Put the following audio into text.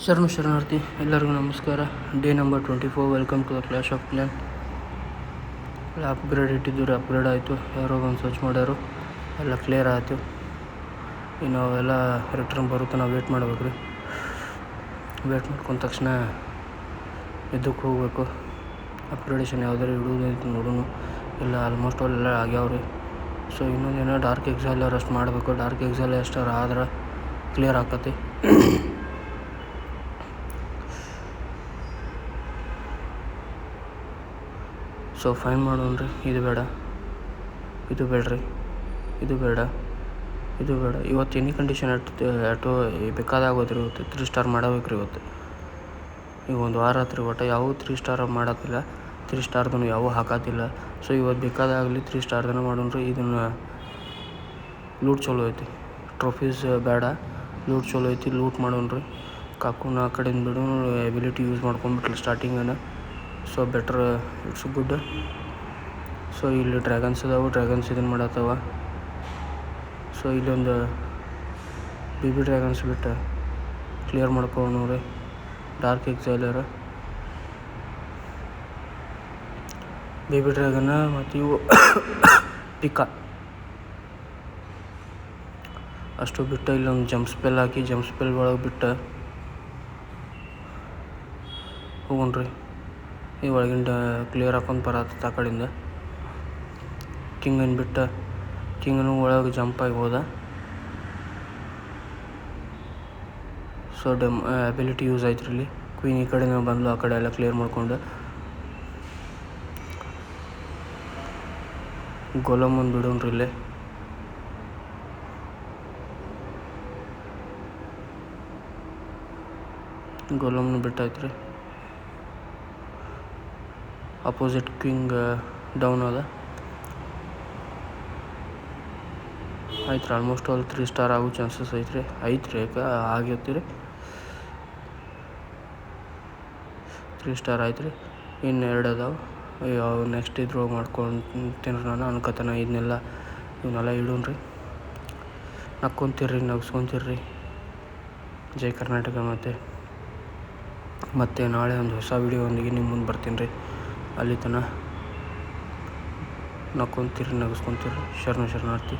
ಶರಣಾರ್ಥಿ ಎಲ್ಲರಿಗೂ ನಮಸ್ಕಾರ. Day number 24. Welcome to the clash of clan. Upgrade ಇಟ್ಟಿದ್ದು ಅಪ್ಗ್ರೇಡ್ ಆಯಿತು. ಯಾರೋ ಒಂದು ಸರ್ಚ್ ಮಾಡ್ಯಾರು, ಎಲ್ಲ ಕ್ಲಿಯರ್ ಆಯಿತು. ಇನ್ನು ಅವೆಲ್ಲ ರಿಟರ್ನ್ ಬರುತ್ತೆ, ನಾವು ವೇಟ್ ಮಾಡ್ಬೇಕು ರೀ. ವೇಟ್ ಮಾಡ್ಕೊಂಡ ತಕ್ಷಣ ಇದಕ್ಕೆ ಹೋಗ್ಬೇಕು. ಅಪ್ಗ್ರೇಡೇಷನ್ ಯಾವುದಾರು ಇಡುವುದೈತೆ ನೋಡೋಣ. ಇಲ್ಲ ಆಲ್ಮೋಸ್ಟ್ ಅಲ್ಲೆಲ್ಲ ಆಗ್ಯಾವ್ರಿ. ಸೊ ಇನ್ನೊಂದೇನೋ ಡಾರ್ಕ್ ಎಕ್ಸಾಲರ್ ಅಷ್ಟು ಮಾಡಬೇಕು. ಡಾರ್ಕ್ ಎಕ್ಸಾಲರ್ ಅಷ್ಟಾರು ಆದ್ರೆ ಕ್ಲಿಯರ್ ಆಕತಿ. ಸೊ ಫೈನ್ ಮಾಡೋಣ್ರಿ. ಇದು ಬೇಡ, ಇದು ಬೇಡ್ರಿ, ಇದು ಬೇಡ, ಇದು ಬೇಡ. ಇವತ್ತು ಎನಿ ಕಂಡೀಷನ್ ಅಟೋ ಬೇಕಾದಾಗೋದ್ರಿ. ಇವತ್ತು 3 ಸ್ಟಾರ್ ಮಾಡಬೇಕು ರೀ. ಇವತ್ತು ಈಗ ಒಂದು ವಾರ ಆತ್ರಿ, ಒಟ್ಟು ಯಾವ 3 ಸ್ಟಾರ್ ಮಾಡತ್ತಿಲ್ಲ. 3 ಸ್ಟಾರ್ದೂ ಯಾವ ಹಾಕತ್ತಿಲ್ಲ. ಸೊ ಇವತ್ತು ಬೇಕಾದಾಗಲಿ 3 ಸ್ಟಾರ್ದನ ಮಾಡೋಣ್ರಿ. ಇದನ್ನು ಲೂಟ್ ಚಲೋ ಐತಿ. ಟ್ರೋಫೀಸ್ ಬೇಡ, ಲೂಟ್ ಚಲೋ ಐತಿ. ಲೂಟ್ ಮಾಡೋಣ್ರಿ. ಕಾಕುನ ಆ ಕಡೆಯಿಂದ ಬಿಡು, ಎಬಿಲಿಟಿ ಯೂಸ್ ಮಾಡ್ಕೊಂಡ್ಬಿಟ್ಲಿ ಸ್ಟಾರ್ಟಿಂಗನ. So better, it's good. So ಇಲ್ಲಿ ಡ್ರ್ಯಾಗನ್ಸ್ ಅದಾವೆ. ಡ್ರ್ಯಾಗನ್ಸ್ ಇದನ್ನು ಮಾಡತ್ತವ. ಸೊ ಇಲ್ಲೊಂದು ಬೇಬಿ ಡ್ರ್ಯಾಗನ್ಸ್ ಬಿಟ್ಟು ಕ್ಲಿಯರ್ ಮಾಡ್ಕೊಳ್ಳೋಣ ರೀ. ಡಾರ್ಕ್ ಎಕ್ಸೈಲರ್, ಬೇಬಿ ಡ್ರ್ಯಾಗನ್ನ ಮತ್ತು ಇವು ಪಿಕಾ ಅಷ್ಟು ಬಿಟ್ಟು ಇಲ್ಲೊಂದು ಜಂಪ್ ಸ್ಪೆಲ್ ಹಾಕಿ ಜಂಪ್ ಸ್ಪೆಲ್ ಒಳಗೆ ಬಿಟ್ಟು ಹೋಗೋಣ್ರಿ. ಈ ಒಳಗಿಂದ ಕ್ಲಿಯರ್ ಹಾಕೊಂಡು ಬರತ್ತ ಆ ಕಡೆಯಿಂದ. ಕಿಂಗನ್ನು ಬಿಟ್ಟು ಕಿಂಗನು ಒಳಗೆ ಜಂಪ್ ಆಗಿ ಹೋದ. ಸೊ ಅಬಿಲಿಟಿ ಯೂಸ್ ಆಯ್ತು ಇಲ್ಲಿ. ಕ್ವೀನ್ ಈ ಕಡೆನ ಬಂದು ಆ ಕಡೆ ಎಲ್ಲ ಕ್ಲಿಯರ್ ಮಾಡ್ಕೊಂಡು ಗೋಲಮ್ ಒಂದು ಬಿಡೋಣ್ರಿ ಇಲ್ಲೇ. ಗೋಲಮ್ನ ಬಿಟ್ಟಾಯ್ತು ರೀ. ಅಪೋಸಿಟ್ ಕ್ವಿಂಗ್ ಡೌನ್ ಅದ. ಆಯ್ತು ರೀ. ಆಲ್ಮೋಸ್ಟ್ ಆಲ್ 3 ಸ್ಟಾರ್ ಆಗೋ ಚಾನ್ಸಸ್ ಐತ್ರಿ. ಆಗಿರ್ತೀರಿ. 3 ಸ್ಟಾರ್ ಆಯ್ತು ರೀ. ಇನ್ನು 2 ಅದಾವೆ. ಯಾವ ನೆಕ್ಸ್ಟ್ ಇದ್ರೊಳಗೆ ಮಾಡ್ಕೊತೀನಿ ನಾನು ಅನ್ಕೋತಾನೆ. ಇವನ್ನೆಲ್ಲ ಇಡೋಣ್ರಿ. ನಗ್ಸ್ಕೊಂತಿರ್ರಿ. ಜೈ ಕರ್ನಾಟಕ. ಮತ್ತೆ ನಾಳೆ ಒಂದು ಹೊಸ ವಿಡಿಯೋದೊಂದಿಗೆ ನಿಮ್ಮ ಮುಂದೆ ಬರ್ತೀನಿ ರೀ. ಅಲ್ಲಿ ತನಕ ನಗ್ಸ್ಕೊಂತಿರ್ರಿ. ಶರಣಾರ್ಥಿ.